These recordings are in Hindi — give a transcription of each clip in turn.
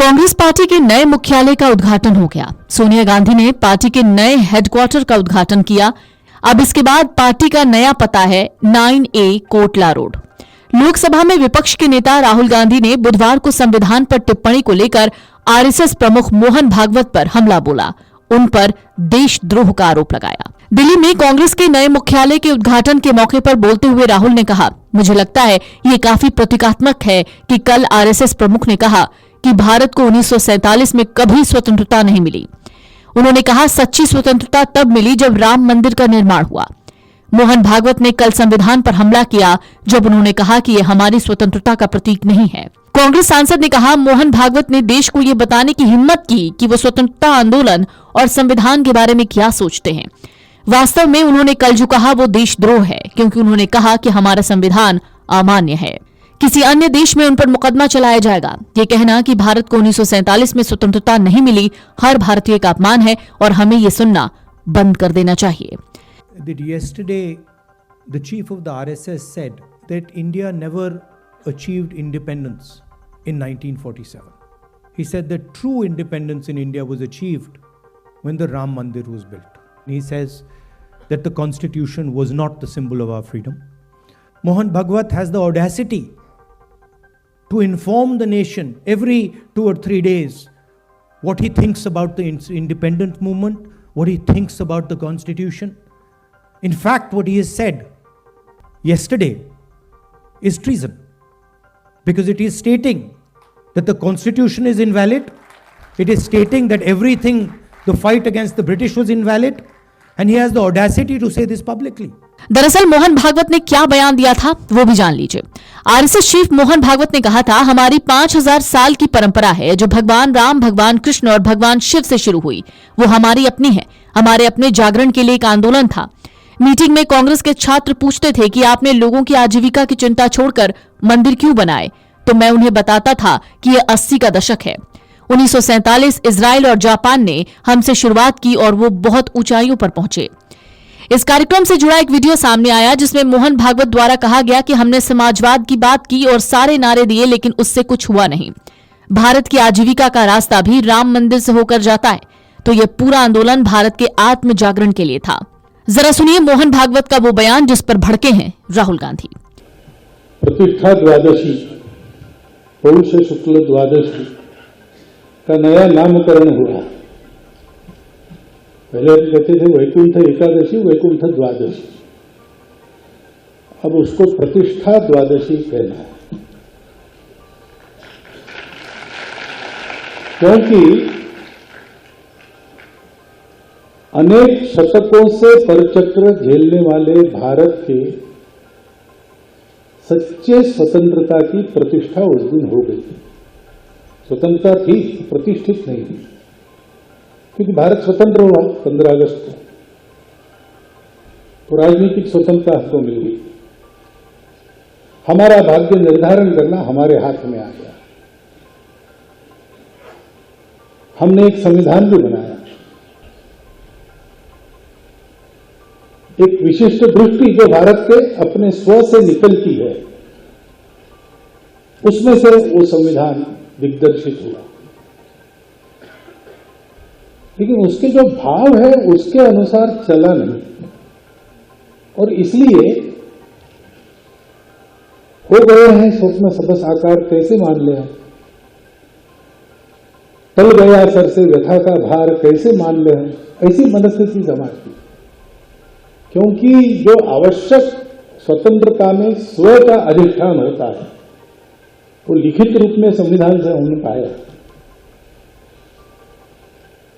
कांग्रेस पार्टी के नए मुख्यालय का उद्घाटन हो गया। सोनिया गांधी ने पार्टी के नए हेडक्वार्टर का उद्घाटन किया। अब इसके बाद पार्टी का नया पता है 9A कोटला रोड। लोकसभा में विपक्ष के नेता राहुल गांधी ने बुधवार को संविधान पर टिप्पणी को लेकर आरएसएस प्रमुख मोहन भागवत पर हमला बोला, उन पर देशद्रोह का आरोप लगाया। दिल्ली में कांग्रेस के नए मुख्यालय के उद्घाटन के मौके पर बोलते हुए राहुल ने कहा, मुझे लगता है ये काफी प्रतीकात्मक है कि कल आरएसएस प्रमुख ने कहा कि भारत को 1947 में कभी स्वतंत्रता नहीं मिली। उन्होंने कहा, सच्ची स्वतंत्रता तब मिली जब राम मंदिर का निर्माण हुआ। मोहन भागवत ने कल संविधान पर हमला किया जब उन्होंने कहा कि यह हमारी स्वतंत्रता का प्रतीक नहीं है। कांग्रेस सांसद ने कहा, मोहन भागवत ने देश को यह बताने की हिम्मत की कि वो स्वतंत्रता आंदोलन और संविधान के बारे में क्या सोचते हैं। वास्तव में उन्होंने कल जो कहा वो देशद्रोह है, क्योंकि उन्होंने कहा कि हमारा संविधान अमान्य है। किसी अन्य देश में उन पर मुकदमा चलाया जाएगा। ये कहना कि भारत को 1947 में स्वतंत्रता नहीं मिली हर भारतीय का अपमान है और हमें ये सुनना बंद कर देना चाहिए। Yesterday, the chief of the RSS said that India never achieved independence in 1947. He said that true independence in India was achieved when the Ram Mandir was built. He says that the constitution was not the symbol of our freedom. Mohan Bhagwat has the audacity to inform the nation every 2 or 3 days what he thinks about the independent movement, what he thinks about the constitution. In fact, what he has said yesterday is treason, because it is stating that the constitution is invalid. It is stating that everything, the fight against the British was invalid, and he has the audacity to say this publicly. दरअसल मोहन भागवत ने क्या बयान दिया था वो भी जान लीजिए। आरएसएस चीफ मोहन भागवत ने कहा था, हमारी 5000 साल की परंपरा है जो भगवान राम, भगवान कृष्ण और भगवान शिव से शुरू हुई, वो हमारी अपनी है। हमारे अपने जागरण के लिए एक आंदोलन था। मीटिंग में कांग्रेस के छात्र पूछते थे कि आपने लोगों की आजीविका की चिंता छोड़कर मंदिर क्यों बनाए, तो मैं उन्हें बताता था कि यह 80 का दशक है। 1947 इजराइल और जापान ने हमसे शुरुआत की और वो बहुत ऊंचाइयों पर पहुंचे। इस कार्यक्रम से जुड़ा एक वीडियो सामने आया जिसमें मोहन भागवत द्वारा कहा गया कि हमने समाजवाद की बात की और सारे नारे दिए, लेकिन उससे कुछ हुआ नहीं। भारत की आजीविका का रास्ता भी राम मंदिर से होकर जाता है, तो यह पूरा आंदोलन भारत के आत्म जागरण के लिए था। जरा सुनिए मोहन भागवत का वो बयान जिस पर भड़के हैं राहुल गांधी। प्रतिष्ठा द्वादशी, पौष शुक्ल द्वादशी का नया नामकरण हुआ। पहले कहते थे वैकुंठ एकादशी, वैकुंठ द्वादशी, अब उसको प्रतिष्ठा द्वादशी कहना है, क्योंकि अनेक शतकों से परचक्र झेलने वाले भारत के सच्चे स्वतंत्रता की प्रतिष्ठा उस दिन हो गई। स्वतंत्रता थी, प्रतिष्ठित नहीं थी, क्योंकि भारत स्वतंत्र हुआ 15 अगस्त को, तो राजनीतिक स्वतंत्रता हमको मिल गई। हमारा भाग्य निर्धारण करना हमारे हाथ में आ गया। हमने एक संविधान भी बनाया, एक विशिष्ट दृष्टि जो भारत के अपने स्व से निकलती है, उसमें से वो संविधान दिग्दर्शित हुआ। लेकिन उसके जो भाव है उसके अनुसार चला नहीं, और इसलिए हो गए हैं स्वप्न सबस आकार कैसे मान ले, टल गया सर से व्यथा का भार कैसे मान ले, ऐसी मनस्थिति समाज की। क्योंकि जो आवश्यक स्वतंत्रता में स्व का अधिष्ठान होता है वो लिखित रूप में संविधान से हमने पाया,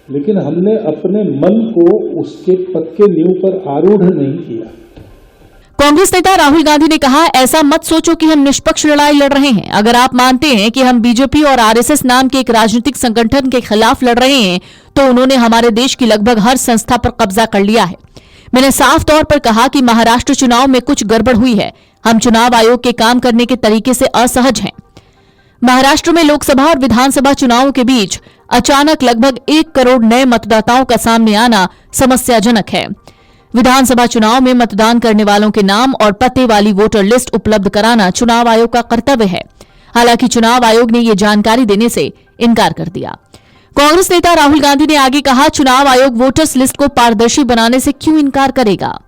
लेकिन हमने अपने मन को उसके पक्के नींव पर आरूढ़ नहीं किया। कांग्रेस नेता राहुल गांधी ने कहा, ऐसा मत सोचो कि हम निष्पक्ष लड़ाई लड़ रहे हैं। अगर आप मानते हैं कि हम बीजेपी और आरएसएस नाम के एक राजनीतिक संगठन के खिलाफ लड़ रहे हैं, तो उन्होंने हमारे देश की लगभग हर संस्था पर कब्जा कर लिया है। मैंने साफ तौर पर कहा कि महाराष्ट्र चुनाव में कुछ गड़बड़ हुई है। हम चुनाव आयोग के काम करने के तरीके से असहज हैं। महाराष्ट्र में लोकसभा और विधानसभा चुनावों के बीच अचानक लगभग 1 करोड़ नए मतदाताओं का सामने आना समस्याजनक है। विधानसभा चुनाव में मतदान करने वालों के नाम और पते वाली वोटर लिस्ट उपलब्ध कराना चुनाव आयोग का कर्तव्य है। हालांकि चुनाव आयोग ने ये जानकारी देने से इनकार कर दिया। कांग्रेस नेता राहुल गांधी ने आगे कहा, चुनाव आयोग वोटर्स लिस्ट को पारदर्शी बनाने से क्यों इनकार करेगा।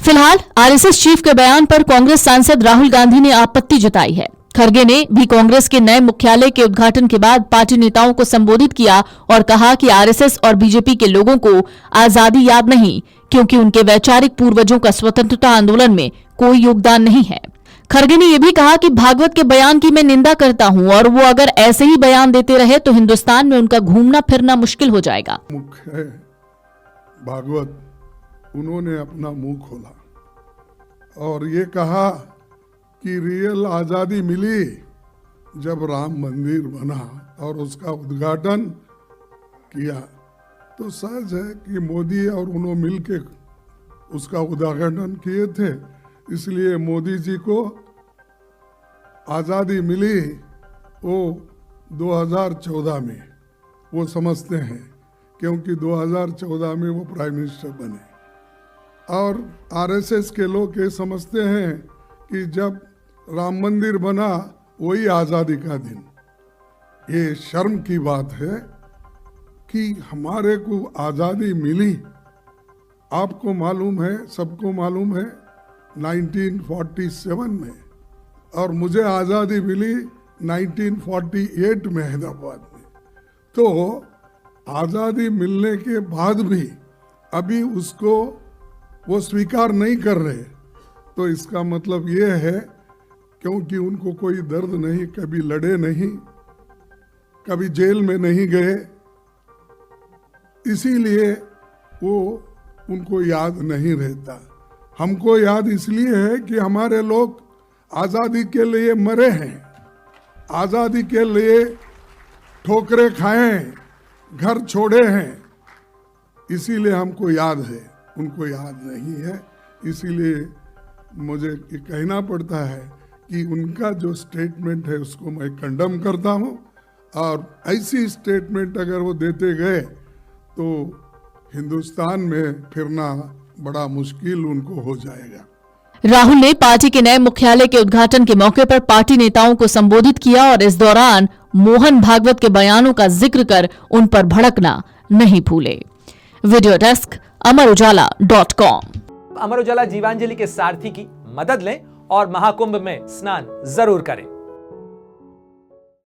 फिलहाल आरएसएस चीफ के बयान पर कांग्रेस सांसद राहुल गांधी ने आपत्ति जताई है। खड़गे ने भी कांग्रेस के नए मुख्यालय के उद्घाटन के बाद पार्टी नेताओं को संबोधित किया और कहा कि आरएसएस और बीजेपी के लोगों को आजादी याद नहीं, क्योंकि उनके वैचारिक पूर्वजों का स्वतंत्रता आंदोलन में कोई योगदान नहीं है। खड़गे ने यह भी कहा कि भागवत के बयान की मैं निंदा करता हूं और वो अगर ऐसे ही बयान देते रहे तो हिंदुस्तान में उनका घूमना फिरना मुश्किल हो जाएगा। मुख्य भागवत उन्होंने अपना मुंह खोला और ये कहा कि रियल आजादी मिली जब राम मंदिर बना और उसका उद्घाटन किया। तो सहज है कि मोदी और उन्होंने मिलके उसका उद्घाटन किए थे, इसलिए मोदी जी को आजादी मिली वो 2014 में, वो समझते हैं, क्योंकि 2014 में वो प्राइम मिनिस्टर बने। और आरएसएस के लोग ये समझते हैं कि जब राम मंदिर बना वही आजादी का दिन। ये शर्म की बात है कि हमारे को आजादी मिली, आपको मालूम है, सबको मालूम है, 1947 में, और मुझे आजादी मिली 1948 में हैदराबाद में। तो आजादी मिलने के बाद भी अभी उसको वो स्वीकार नहीं कर रहे, तो इसका मतलब ये है क्योंकि उनको कोई दर्द नहीं, कभी लड़े नहीं, कभी जेल में नहीं गए, इसीलिए वो उनको याद नहीं रहता। हमको याद इसलिए है कि हमारे लोग आज़ादी के लिए मरे हैं, आज़ादी के लिए ठोकरें खाए हैं, घर छोड़े हैं, इसीलिए हमको याद है, उनको याद नहीं है। इसीलिए मुझे ये कहना पड़ता है कि उनका जो स्टेटमेंट है उसको मैं कंडम करता हूँ, और ऐसी स्टेटमेंट अगर वो देते गए तो हिंदुस्तान में फिरना बड़ा मुश्किल उनको हो जाएगा। राहुल ने पार्टी के नए मुख्यालय के उद्घाटन के मौके पर पार्टी नेताओं को संबोधित किया और इस दौरान मोहन भागवत के बयानों का जिक्र कर उन पर भड़कना नहीं भूले। Video desk अमरउजाला.com। अमर उजाला जीवांजलि के सारथी की मदद लें और महाकुंभ में स्नान जरूर करें।